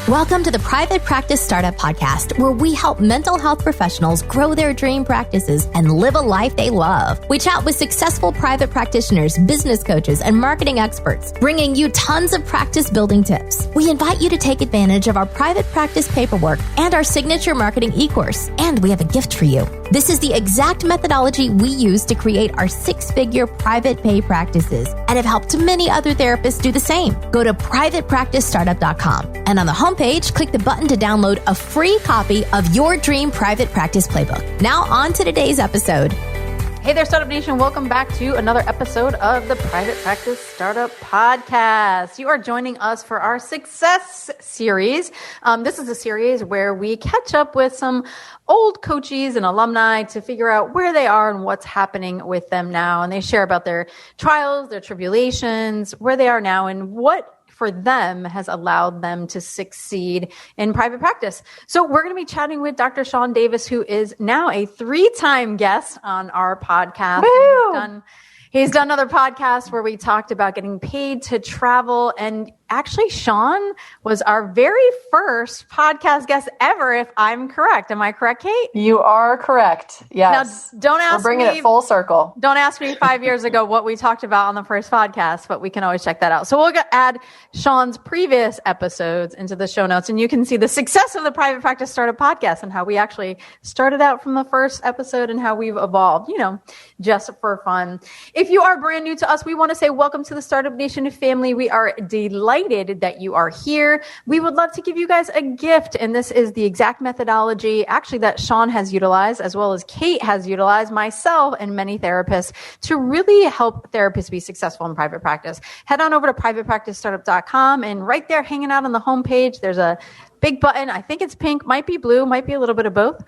Welcome to the Private Practice Startup Podcast, where we help mental health professionals grow their dream practices and live a life they love. We chat with successful private practitioners, business coaches, and marketing experts, bringing you tons of practice building tips. We invite you to take advantage of our private practice paperwork and our signature marketing e-course. And we have a gift for you. This is the exact methodology we use to create our six-figure private pay practices and have helped many other therapists do the same. Go to privatepracticestartup.com and on the homepage, click the button to download a free copy of your dream private practice playbook. Now on to today's episode. Hey there, Startup Nation. Welcome back to another episode of the Private Practice Startup Podcast. You are joining us for our Success series. This is a series where we catch up with some old coaches and alumni to figure out where they are and what's happening with them now. And they share about their trials, their tribulations, where they are now, and what for them has allowed them to succeed in private practice. So we're going to be chatting with Dr. Sean Davis, who is now a 3-time guest on our podcast. He's done other podcasts where we talked about getting paid to travel. And actually, Sean was our very first podcast guest ever, if I'm correct. Am I correct, Kate? You are correct. Yes. Now, don't ask me. We're bringing it full circle. Don't ask me 5 years ago what we talked about on the first podcast, but we can always check that out. So we'll add Sean's previous episodes into the show notes, and you can see the success of the Private Practice Startup Podcast and how we actually started out from the first episode and how we've evolved, just for fun. If you are brand new to us, we want to say welcome to the Startup Nation family. We are delighted that you are here. We would love to give you guys a gift, and this is the exact methodology actually that Sean has utilized, as well as Kate has utilized, myself and many therapists, to really help therapists be successful in private practice. Head on over to privatepracticestartup.com, and right there hanging out on the homepage, there's a big button. I think it's pink, might be blue, might be a little bit of both.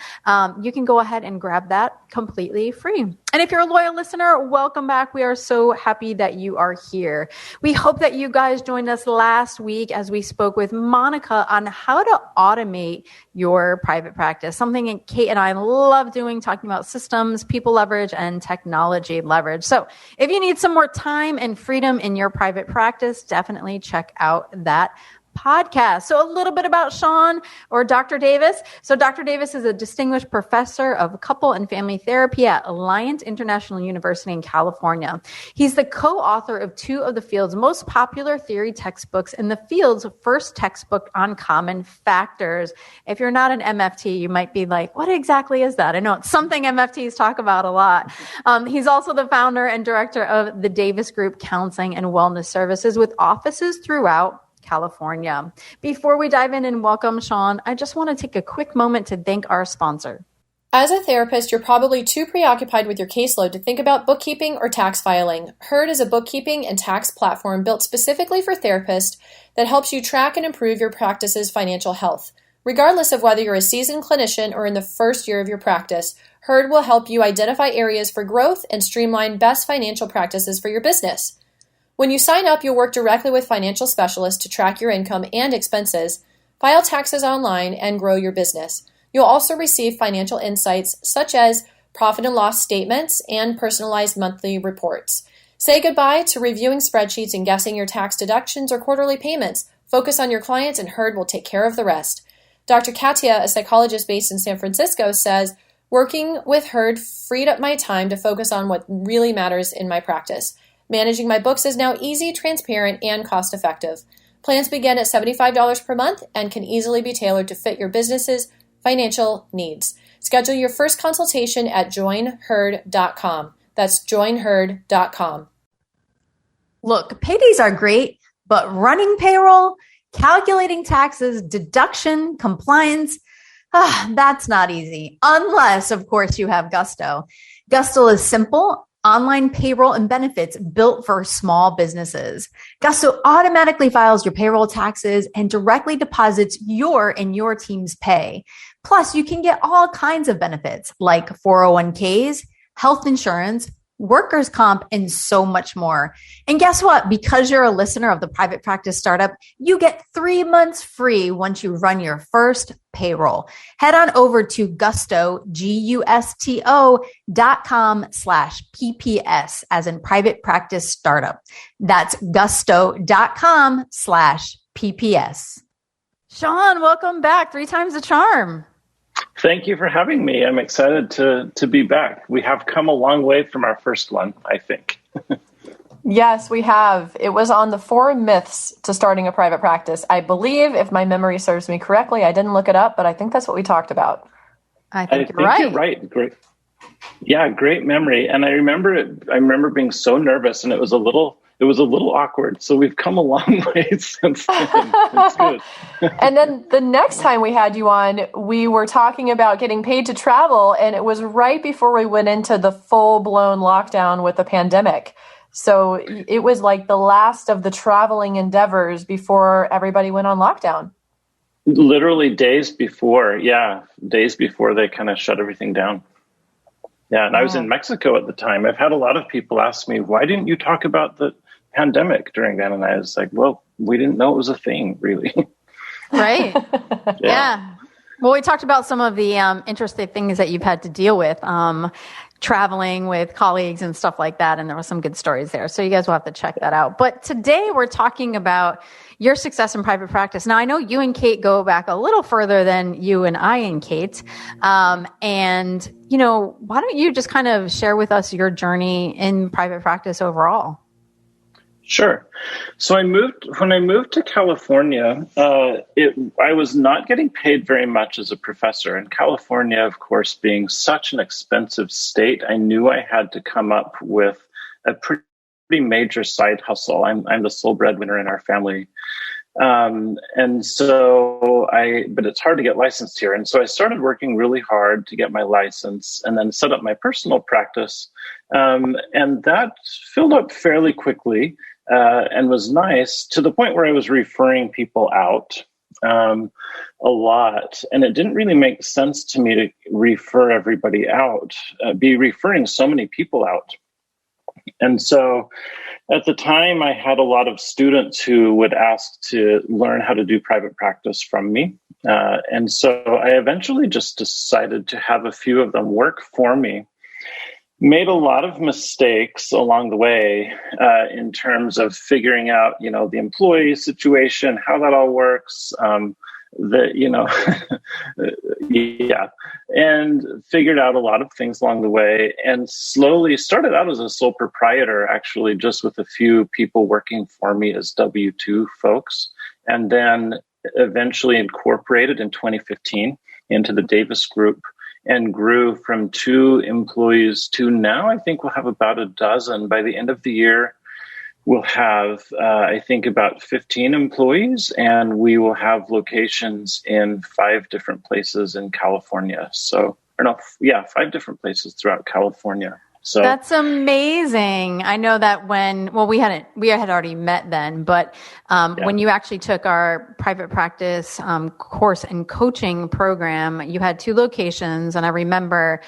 You can go ahead and grab that completely free. And if you're a loyal listener, welcome back. We are so happy that you are here. We hope that you guys joined us last week as we spoke with Monica on how to automate your private practice, something that Kate and I love doing, talking about systems, people leverage, and technology leverage. So if you need some more time and freedom in your private practice, definitely check out that podcast. So a little bit about Sean, or Dr. Davis. So Dr. Davis is a distinguished professor of couple and family therapy at Alliant International University in California. He's the co-author of 2 of the field's most popular theory textbooks and the field's first textbook on common factors. If you're not an MFT, you might be like, what exactly is that? I know it's something MFTs talk about a lot. He's also the founder and director of the Davis Group Counseling and Wellness Services with offices throughout California. Before we dive in and welcome Sean, I just want to take a quick moment to thank our sponsor. As a therapist, you're probably too preoccupied with your caseload to think about bookkeeping or tax filing. Herd is a bookkeeping and tax platform built specifically for therapists that helps you track and improve your practice's financial health. Regardless of whether you're a seasoned clinician or in the first year of your practice, Herd will help you identify areas for growth and streamline best financial practices for your business. When you sign up, you'll work directly with financial specialists to track your income and expenses, file taxes online, and grow your business. You'll also receive financial insights such as profit and loss statements and personalized monthly reports. Say goodbye to reviewing spreadsheets and guessing your tax deductions or quarterly payments. Focus on your clients, and Herd will take care of the rest. Dr. Katia, a psychologist based in San Francisco, says, "Working with Herd freed up my time to focus on what really matters in my practice. Managing my books is now easy, transparent, and cost-effective. Plans begin at $75 per month and can easily be tailored to fit your business's financial needs. Schedule your first consultation at joinherd.com. That's joinherd.com. Look, paydays are great, but running payroll, calculating taxes, deduction, compliance, that's not easy. Unless, of course, you have Gusto. Gusto is simple, online payroll and benefits built for small businesses. Gusto automatically files your payroll taxes and directly deposits your and your team's pay. Plus, you can get all kinds of benefits like 401ks, health insurance, workers' comp, and so much more. And guess what? Because you're a listener of the Private Practice Startup, you get 3 months free once you run your first payroll. Head on over to gusto.com/PPS as in Private Practice Startup. That's gusto.com/PPS. Sean, welcome back. 3 times the charm. Thank you for having me. I'm excited to be back. We have come a long way from our first one, I think. Yes, we have. It was on the 4 myths to starting a private practice. I believe, if my memory serves me correctly, I didn't look it up, but I think that's what we talked about. I think you're right. You're right. Great. Yeah, great memory. And I remember being so nervous, and it was a little awkward. So we've come a long way since then. It's good. And then the next time we had you on, we were talking about getting paid to travel, and it was right before we went into the full-blown lockdown with the pandemic. So it was like the last of the traveling endeavors before everybody went on lockdown. Literally days before they kind of shut everything down. Yeah, and I was in Mexico at the time. I've had a lot of people ask me, why didn't you talk about the pandemic during that? And I was like, well, we didn't know it was a thing, really. Right. Yeah. Well, we talked about some of the interesting things that you've had to deal with, traveling with colleagues and stuff like that. And there were some good stories there. So you guys will have to check that out. But today we're talking about your success in private practice. Now, I know you and Kate go back a little further than you and I and Kate. And, why don't you just kind of share with us your journey in private practice overall? Sure. So when I moved to California, I was not getting paid very much as a professor. And California, of course, being such an expensive state, I knew I had to come up with a pretty major side hustle. I'm the sole breadwinner in our family. But it's hard to get licensed here. And so I started working really hard to get my license and then set up my personal practice. And that filled up fairly quickly. And was nice to the point where I was referring people out a lot. And it didn't really make sense to me to refer everybody out, be referring so many people out. And so at the time, I had a lot of students who would ask to learn how to do private practice from me. And so I eventually just decided to have a few of them work for me. Made a lot of mistakes along the way in terms of figuring out, the employee situation, how that all works, and figured out a lot of things along the way, and slowly started out as a sole proprietor, actually, just with a few people working for me as W-2 folks, and then eventually incorporated in 2015 into the Davis Group. And grew from 2 employees to now I think we'll have about a dozen. By the end of the year, we'll have, I think, about 15 employees, and we will have locations in 5 different places in California. 5 different places throughout California. So that's amazing. I know that we had already met then, but when you actually took our private practice course and coaching program, you had 2 locations, and I remember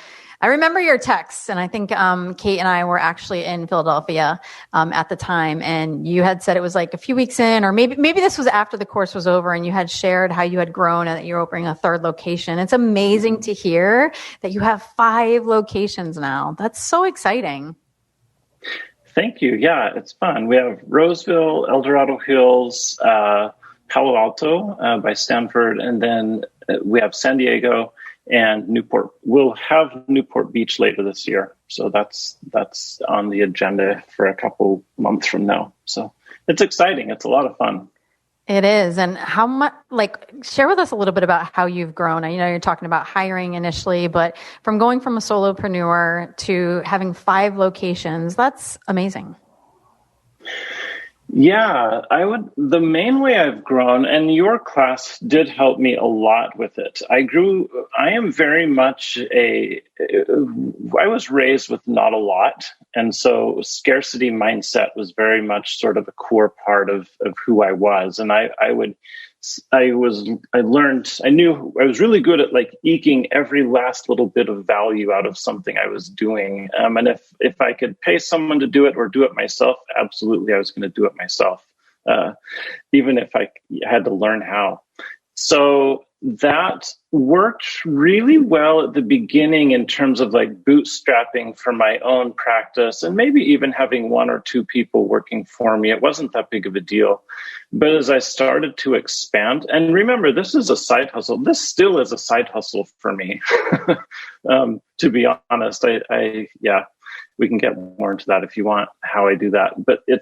your texts, and I think Kate and I were actually in Philadelphia at the time, and you had said it was like a few weeks in, or maybe this was after the course was over, and you had shared how you had grown and that you're opening a 3rd location. It's amazing to hear that you have 5 locations now. That's so exciting. Thank you. Yeah, it's fun. We have Roseville, El Dorado Hills, Palo Alto by Stanford, and then we have San Diego and Newport. We'll have Newport Beach later this year. So that's on the agenda for a couple months from now. So it's exciting. It's a lot of fun. It is. And how much, share with us a little bit about how you've grown. I know you're talking about hiring initially, but from going from a solopreneur to having 5 locations, that's amazing. Yeah, the main way I've grown, and your class did help me a lot with it. I am very much I was raised with not a lot. And so scarcity mindset was very much sort of a core part of who I was. And I knew I was really good at eking every last little bit of value out of something I was doing. And if I could pay someone to do it or do it myself, absolutely, I was going to do it myself, even if I had to learn how. So that worked really well at the beginning in terms of like bootstrapping for my own practice and maybe even having one or two people working for me. It wasn't that big of a deal. But as I started to expand, and remember, this is a side hustle. This still is a side hustle for me. To be honest, yeah, we can get more into that if you want, how I do that. But it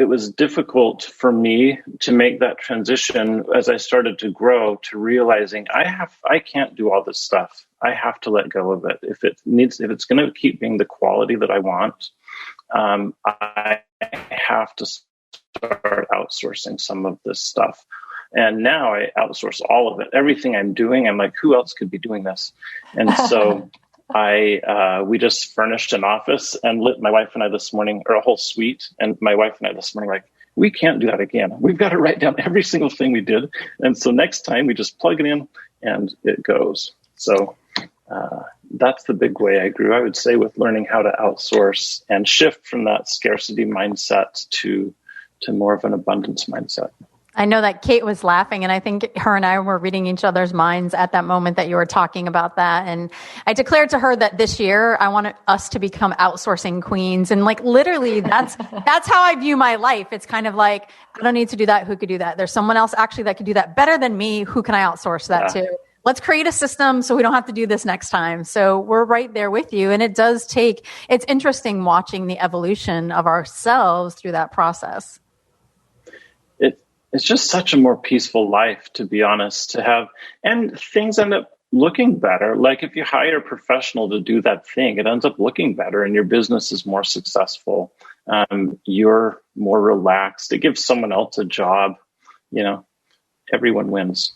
was difficult for me to make that transition as I started to grow to realizing I can't do all this stuff. I have to let go of it. If it's going to keep being the quality that I want, I have to start outsourcing some of this stuff. And now I outsource all of it. Everything I'm doing, I'm like, who else could be doing this? And so we just furnished an office and my wife and I this morning, or a whole suite. And my wife and I this morning, like, we can't do that again. We've got to write down every single thing we did. And so next time we just plug it in and it goes. So that's the big way I grew, I would say, with learning how to outsource and shift from that scarcity mindset to more of an abundance mindset. I know that Kate was laughing, and I think her and I were reading each other's minds at that moment that you were talking about that. And I declared to her that this year I wanted us to become outsourcing queens. And like literally that's how I view my life. It's kind of like, I don't need to do that. Who could do that? There's someone else actually that could do that better than me. Who can I outsource that to? Let's create a system so we don't have to do this next time. So we're right there with you. And it's interesting watching the evolution of ourselves through that process. It's just such a more peaceful life, to be honest, to have, and things end up looking better. Like if you hire a professional to do that thing, it ends up looking better and your business is more successful. You're more relaxed. It gives someone else a job. Everyone wins.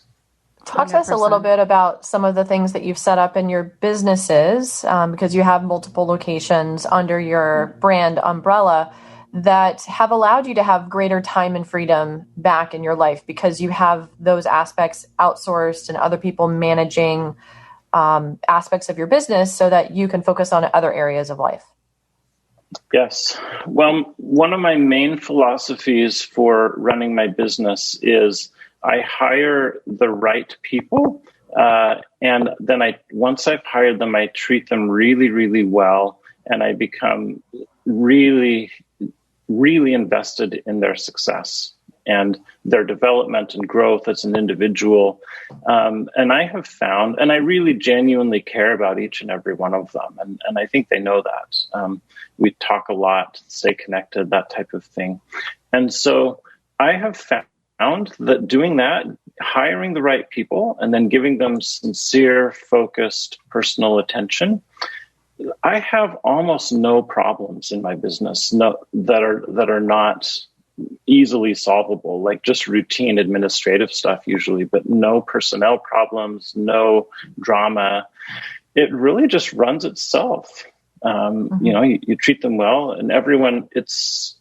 Talk to us a little bit about some of the things that you've set up in your businesses, because you have multiple locations under your brand umbrella that have allowed you to have greater time and freedom back in your life because you have those aspects outsourced and other people managing aspects of your business so that you can focus on other areas of life. Yes. Well, one of my main philosophies for running my business is I hire the right people. And then once I've hired them, I treat them really, really well. And I become really, really invested in their success and their development and growth as an individual. And I have found, and I really genuinely care about each and every one of them. And I think they know that. We talk a lot, stay connected, that type of thing. And so I have found that doing that, hiring the right people and then giving them sincere, focused, personal attention, I have almost no problems in my business that are not easily solvable, like just routine administrative stuff usually, but no personnel problems, no drama. It really just runs itself. You treat them well, and everyone. It's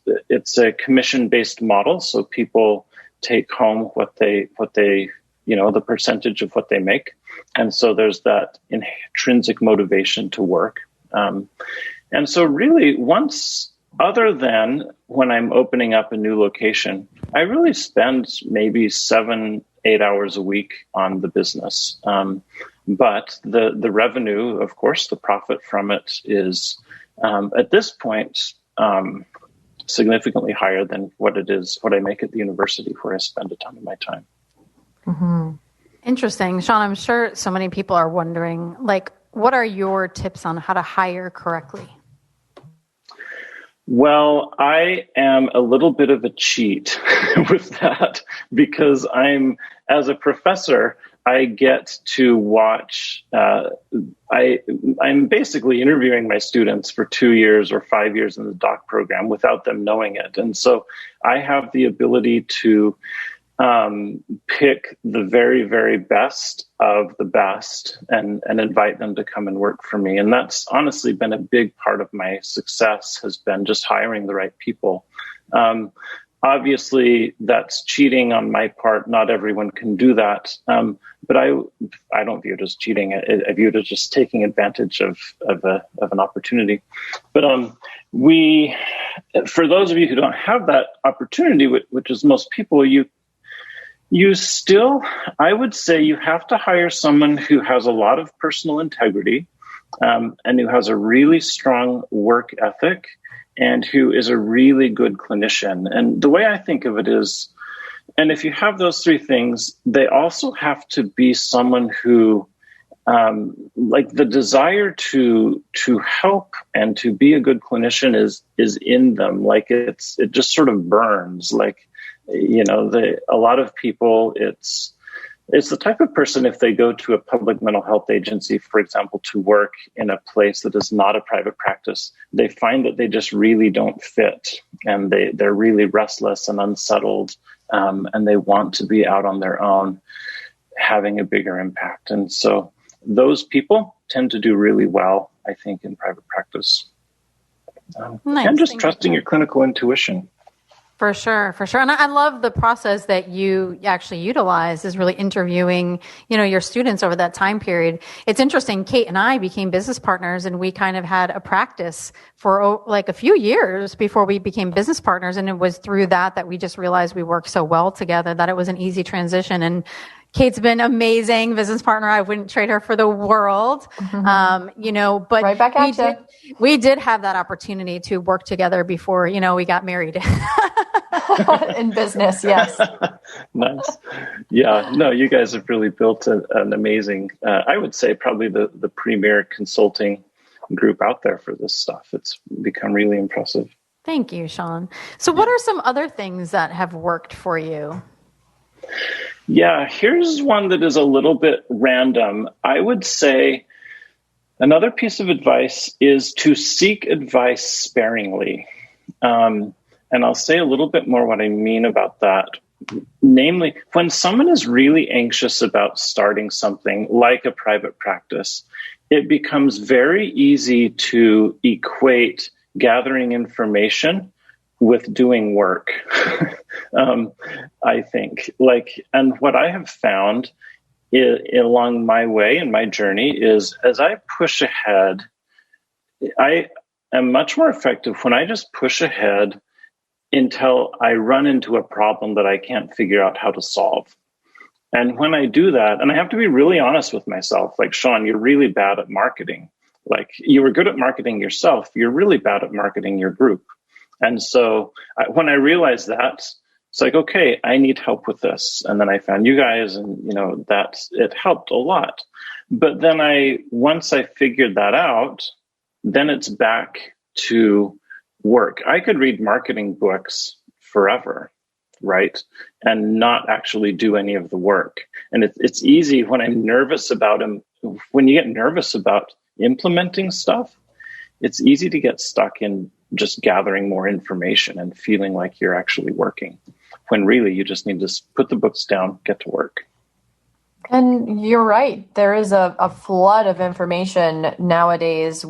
a commission-based model, so people take home what they the percentage of what they make. And so there's that intrinsic motivation to work. And so really other than when I'm opening up a new location, I really spend maybe 7-8 hours a week on the business. But the revenue, of course, the profit from it is at this point significantly higher than what I make at the university where I spend a ton of my time. Mm-hmm. Interesting. Sean, I'm sure so many people are wondering, what are your tips on how to hire correctly? Well, I am a little bit of a cheat with that because as a professor, I get to watch, I'm basically interviewing my students for 2 years or 5 years in the doc program without them knowing it. And so I have the ability to pick the very, very best of the best and invite them to come and work for me. And that's honestly been a big part of my success, has been just hiring the right people. Obviously, that's cheating on my part. Not everyone can do that. But I don't view it as cheating. I view it as just taking advantage of an opportunity. But for those of you who don't have that opportunity, which is most people, I would say you have to hire someone who has a lot of personal integrity, and who has a really strong work ethic, and who is a really good clinician. And the way I think of it is, and if you have those three things, they also have to be someone who, like, the desire to help and to be a good clinician is in them. Like, it just sort of burns. Like, a lot of people, it's the type of person, if they go to a public mental health agency, for example, to work in a place that is not a private practice, they find that they just really don't fit, and they're really restless and unsettled, and they want to be out on their own, having a bigger impact. And so those people tend to do really well, I think, in private practice. Nice. And just trusting your clinical intuition. For sure. And I love the process that you actually utilize, is really interviewing, your students over that time period. It's interesting. Kate and I became business partners, and we kind of had a practice for like a few years before we became business partners. And it was through that we just realized we worked so well together that it was an easy transition. And Kate's been amazing business partner. I wouldn't trade her for the world. Mm-hmm. But right back at you. We did have that opportunity to work together before, we got married. In business, yes. Nice. Yeah, no, you guys have really built an amazing, I would say probably the premier consulting group out there for this stuff. It's become really impressive. Thank you, Sean. So what are some other things that have worked for you? Yeah, here's one that is a little bit random. I would say another piece of advice is to seek advice sparingly. And I'll say a little bit more what I mean about that. Namely, when someone is really anxious about starting something like a private practice, it becomes very easy to equate gathering information with doing work. I think, and what I have found along my way and my journey is, as I push ahead, I am much more effective when I just push ahead until I run into a problem that I can't figure out how to solve. And when I do that, and I have to be really honest with myself, like, Sean, you're really bad at marketing. Like, you were good at marketing yourself, you're really bad at marketing your group. And so when I realized that, it's like, okay, I need help with this. And then I found you guys, and that it helped a lot. But then once I figured that out, then it's back to work. I could read marketing books forever, right? And not actually do any of the work. And it's easy when I'm nervous about them. When you get nervous about implementing stuff, it's easy to get stuck in just gathering more information and feeling like you're actually working, when really you just need to put the books down, get to work. And you're right. There is a flood of information nowadays,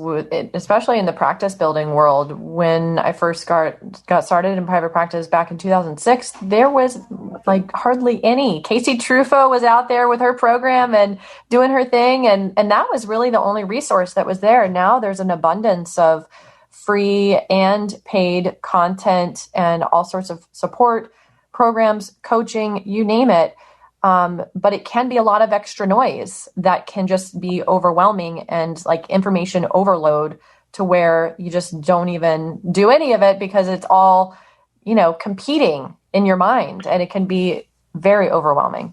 especially in the practice building world. When I first got started in private practice back in 2006, there was like hardly any. Casey Truffaut was out there with her program and doing her thing. And that was really the only resource that was there. Now there's an abundance of free and paid content and all sorts of support programs, coaching, you name it. But it can be a lot of extra noise that can just be overwhelming and like information overload, to where you just don't even do any of it because it's all, competing in your mind, and it can be very overwhelming.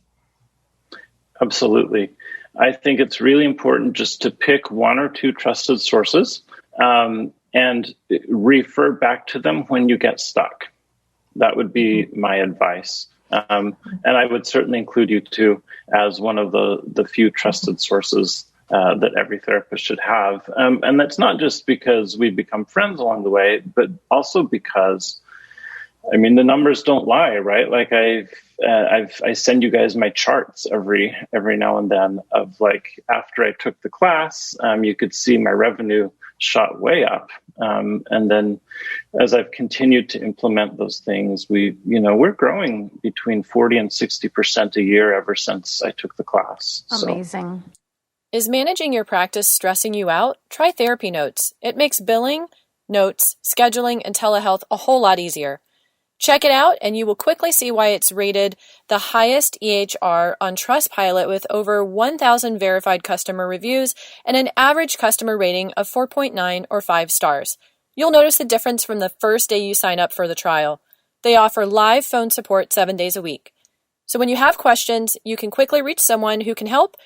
Absolutely. I think it's really important just to pick one or two trusted sources, and refer back to them when you get stuck. That would be my advice. And I would certainly include you too as one of the few trusted sources that every therapist should have. And that's not just because we've become friends along the way, but also because, the numbers don't lie, right? Like I send you guys my charts every now and then of, like, after I took the class, you could see my revenue shot way up. And then as I've continued to implement those things, we're growing between 40 and 60% a year ever since I took the class. Amazing. So. Is managing your practice stressing you out? Try Therapy Notes. It makes billing, notes, scheduling, and telehealth a whole lot easier. Check it out, and you will quickly see why it's rated the highest EHR on Trustpilot with over 1,000 verified customer reviews and an average customer rating of 4.9 or 5 stars. You'll notice the difference from the first day you sign up for the trial. They offer live phone support 7 days a week. So when you have questions, you can quickly reach someone who can help.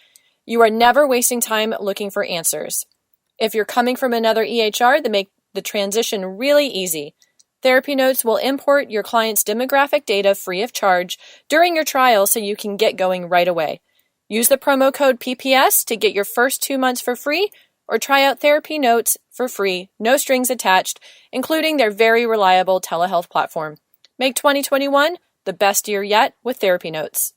You are never wasting time looking for answers. If you're coming from another EHR, they make the transition really easy. Therapy Notes will import your client's demographic data free of charge during your trial so you can get going right away. Use the promo code PPS to get your first 2 months for free, or try out Therapy Notes for free, no strings attached, including their very reliable telehealth platform. Make 2021 the best year yet with Therapy Notes.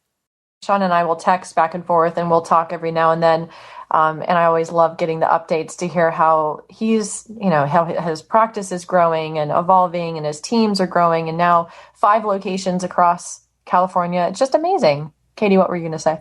Sean and I will text back and forth, and we'll talk every now and then. And I always love getting the updates to hear how how his practice is growing and evolving, and his teams are growing, and now 5 locations across California. It's just amazing. Katie, what were you going to say?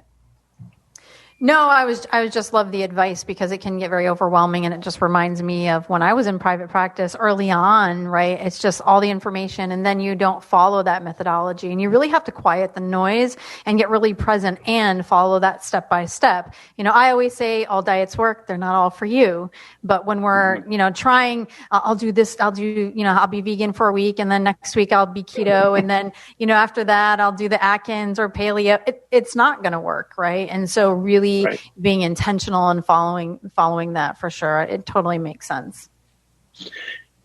No, I was just love the advice, because it can get very overwhelming, and it just reminds me of when I was in private practice early on, right? It's just all the information, and then you don't follow that methodology, and you really have to quiet the noise and get really present and follow that step by step. I always say all diets work. They're not all for you. But when we're, trying, I'll do this, I'll be vegan for a week, and then next week I'll be keto. And then, after that, I'll do the Atkins or paleo. It's not going to work. Right. And so really, being intentional and following that, for sure. It totally makes sense.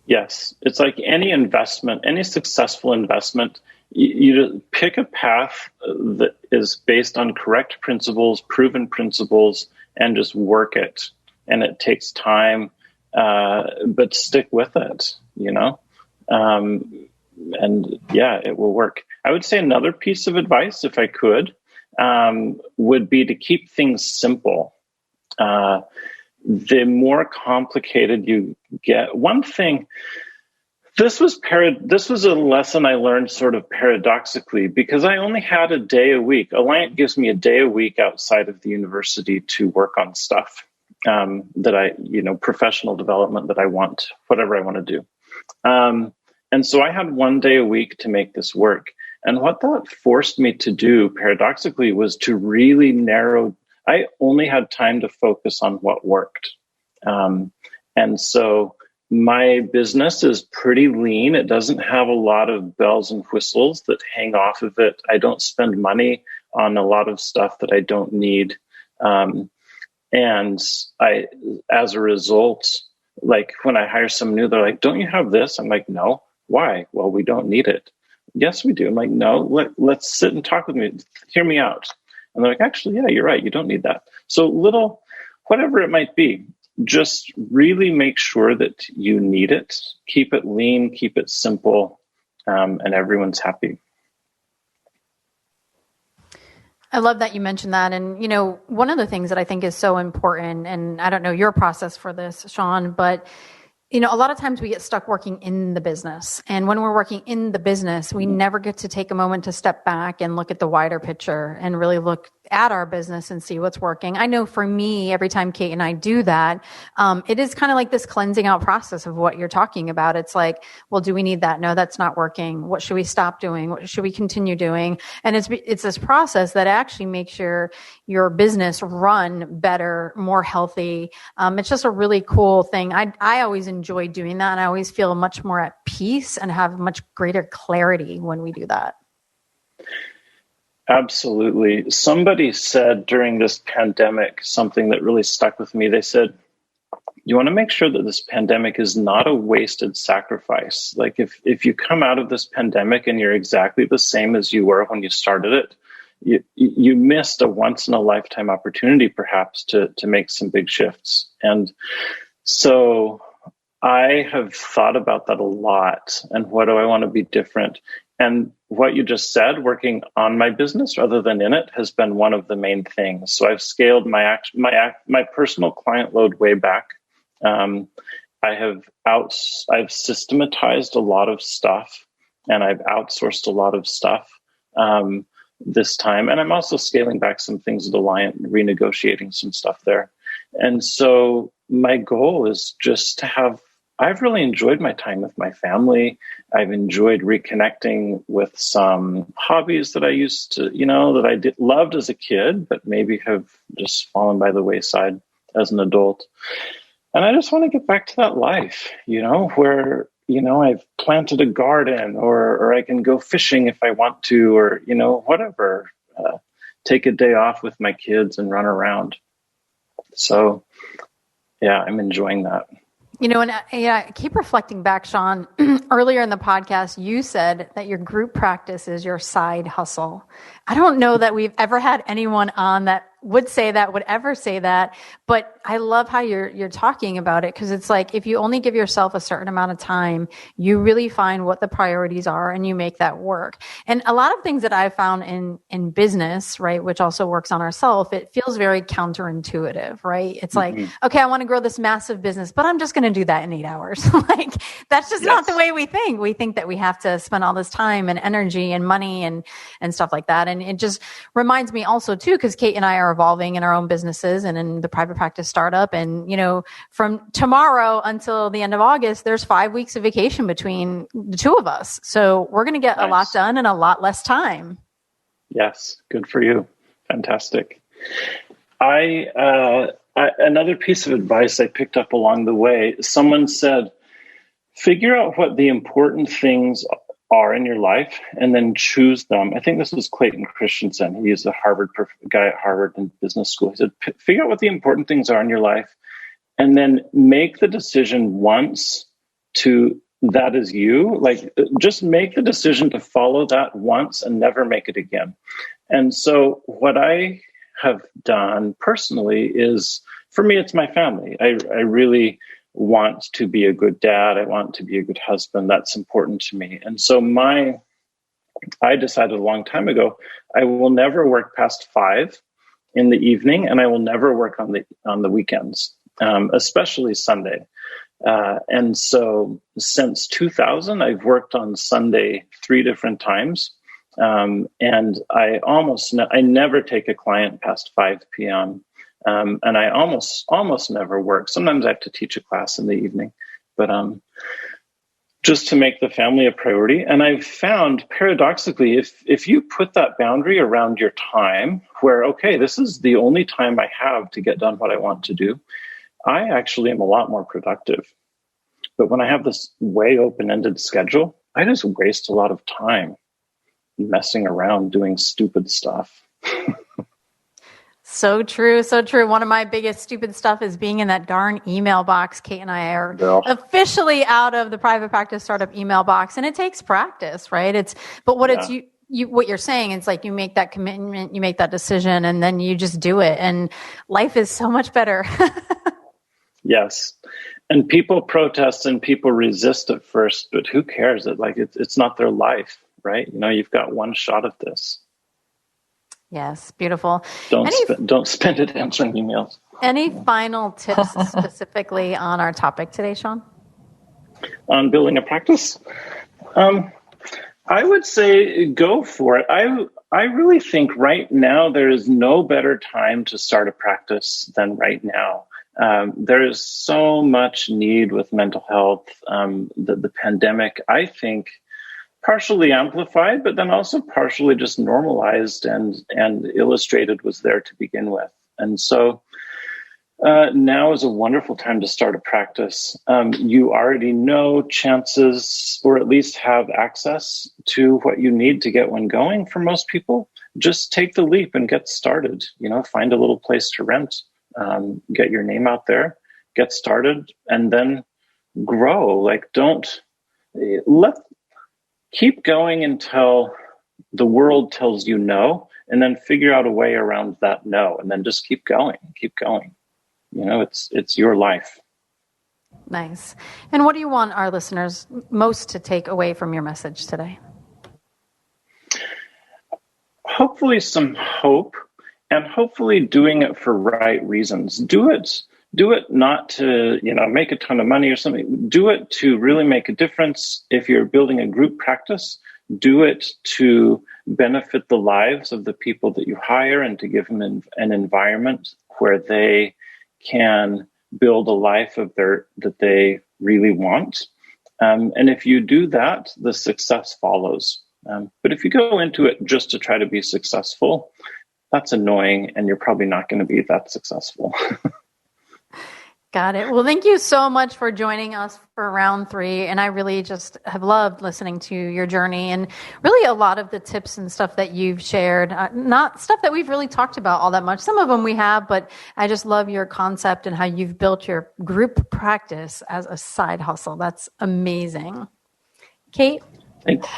Yes. It's like any investment, any successful investment, you pick a path that is based on correct principles, proven principles, and just work it. And it takes time, but stick with it, and yeah, it will work. I would say another piece of advice, if I could, would be to keep things simple. The more complicated you get, one thing, this was a lesson I learned sort of paradoxically, because I only had a day a week. Alliant gives me a day a week outside of the university to work on stuff that I, professional development that I want, whatever I want to do. And so I had 1 day a week to make this work. And what that forced me to do, paradoxically, was to really narrow. I only had time to focus on what worked. And so my business is pretty lean. It doesn't have a lot of bells and whistles that hang off of it. I don't spend money on a lot of stuff that I don't need. And as a result, like when I hire someone new, they're like, "Don't you have this?" I'm like, "No." "Why?" "Well, we don't need it." "Yes, we do." I'm like, "No, let's sit and talk with me. Hear me out." And they're like, "Actually, yeah, you're right. You don't need that." So whatever it might be, just really make sure that you need it. Keep it lean, keep it simple, and everyone's happy. I love that you mentioned that. And, one of the things that I think is so important, and I don't know your process for this, Sean, but a lot of times we get stuck working in the business. And when we're working in the business, we never get to take a moment to step back and look at the wider picture and really look at our business and see what's working. I know for me, every time Kate and I do that, it is kind of like this cleansing out process of what you're talking about. It's like, well, do we need that? No, that's not working. What should we stop doing? What should we continue doing? And it's this process that actually makes your business run better, more healthy. It's just a really cool thing. I always enjoy doing that. And I always feel much more at peace and have much greater clarity when we do that. Absolutely. Somebody said during this pandemic something that really stuck with me. They said, you want to make sure that this pandemic is not a wasted sacrifice. Like if you come out of this pandemic and you're exactly the same as you were when you started it, you missed a once in a lifetime opportunity perhaps to make some big shifts. And so I have thought about that a lot. And what do I want to be different? And what you just said, working on my business rather than in it, has been one of the main things. So I've scaled my personal client load way back. I've systematized a lot of stuff, and I've outsourced a lot of stuff this time. And I'm also scaling back some things at Alliant, renegotiating some stuff there. And so my goal is just to have I've really enjoyed my time with my family. I've enjoyed reconnecting with some hobbies that I used to, that I loved as a kid, but maybe have just fallen by the wayside as an adult. And I just want to get back to that life, where, I've planted a garden, or I can go fishing if I want to, or, whatever, take a day off with my kids and run around. So, yeah, I'm enjoying that. And I keep reflecting back, Sean, earlier in the podcast, you said that your group practice is your side hustle. I don't know that we've ever had anyone on that would ever say that, but I love how you're talking about it, because it's like, if you only give yourself a certain amount of time, you really find what the priorities are and you make that work. And a lot of things that I've found in business, right, which also works on ourselves, it feels very counterintuitive, right? It's like, okay, I want to grow this massive business, but I'm just going to do that in 8 hours. Like, that's just not the way we think. We think that we have to spend all this time and energy and money and stuff like that. And it just reminds me also too, because Kate and I are evolving in our own businesses and in the private practice startup. And, from tomorrow until the end of August, there's 5 weeks of vacation between the two of us. So we're going to get a lot done in a lot less time. Yes. Good for you. Fantastic. Another piece of advice I picked up along the way, someone said, figure out what the important things are in your life and then choose them. I think this was Clayton Christensen. He is a guy at Harvard and business school. He said, figure out what the important things are in your life and then make the decision once to that is you. Like, just make the decision to follow that once and never make it again. And so what I have done personally is, for me, it's my family. I really want to be a good dad. I want to be a good husband. That's important to me. And so I decided a long time ago, I will never work past 5 in the evening, and I will never work on the weekends, especially Sunday. And so since 2000, I've worked on Sunday 3 different times. And I never take a client past 5 p.m. And I almost never work. Sometimes I have to teach a class in the evening, but just to make the family a priority. And I've found, paradoxically, if you put that boundary around your time where, okay, this is the only time I have to get done what I want to do, I actually am a lot more productive. But when I have this way open-ended schedule, I just waste a lot of time messing around doing stupid stuff. So true. So true. One of my biggest stupid stuff is being in that darn email box. Kate and I are officially out of the private practice startup email box, and it takes practice, right? What you're saying, it's like you make that commitment, you make that decision, and then you just do it. And life is so much better. Yes. And people protest and people resist at first, but who cares? It's not their life, right? You've got one shot at this. Yes, beautiful. Don't spend it answering emails. Any final tips specifically on our topic today, Sean? On building a practice? I would say go for it. I really think right now there is no better time to start a practice than right now. There is so much need with mental health. The pandemic, I think, partially amplified, but then also partially just normalized and illustrated was there to begin with. And so now is a wonderful time to start a practice. You already know chances, or at least have access to what you need to get one going for most people. Just take the leap and get started. Find a little place to rent, get your name out there, get started, and then grow. Keep going until the world tells you no, and then figure out a way around that no, and then just keep going. It's your life. Nice. And what do you want our listeners most to take away from your message today? Hopefully some hope, and hopefully doing it for right reasons. Do it not to, make a ton of money or something. Do it to really make a difference. If you're building a group practice, do it to benefit the lives of the people that you hire and to give them an environment where they can build a life that they really want. And if you do that, the success follows. But if you go into it just to try to be successful, that's annoying, and you're probably not going to be that successful. Got it. Well, thank you so much for joining us for round 3. And I really just have loved listening to your journey and really a lot of the tips and stuff that you've shared. Not stuff that we've really talked about all that much. Some of them we have, but I just love your concept and how you've built your group practice as a side hustle. That's amazing. Kate? Thanks.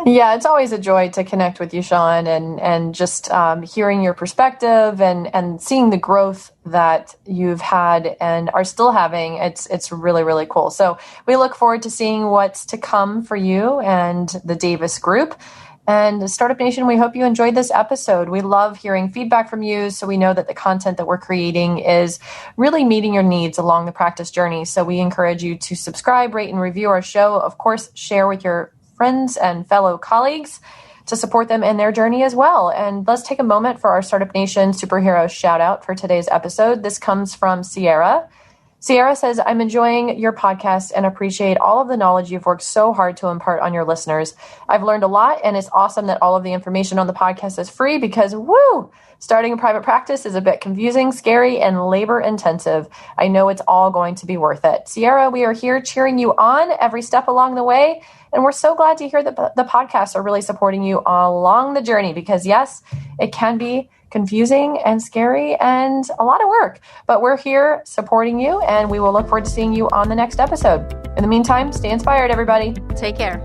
Yeah, it's always a joy to connect with you, Sean, and just hearing your perspective and seeing the growth that you've had and are still having. It's really, really cool. So we look forward to seeing what's to come for you and the Davis Group. And Startup Nation, we hope you enjoyed this episode. We love hearing feedback from you, so we know that the content that we're creating is really meeting your needs along the practice journey. So we encourage you to subscribe, rate, and review our show. Of course, share with your friends and fellow colleagues to support them in their journey as well. And let's take a moment for our Startup Nation superhero shout out for today's episode. This comes from Sierra. Sierra says, I'm enjoying your podcast and appreciate all of the knowledge you've worked so hard to impart on your listeners. I've learned a lot, and it's awesome that all of the information on the podcast is free because, starting a private practice is a bit confusing, scary, and labor intensive. I know it's all going to be worth it. Sierra, we are here cheering you on every step along the way. And we're so glad to hear that the podcasts are really supporting you along the journey because, yes, it can be confusing and scary and a lot of work. But we're here supporting you, and we will look forward to seeing you on the next episode. In the meantime, stay inspired, everybody. Take care.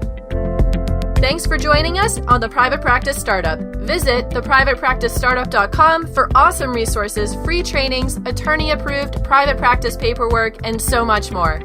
Thanks for joining us on The Private Practice Startup. Visit theprivatepracticestartup.com for awesome resources, free trainings, attorney-approved private practice paperwork, and so much more.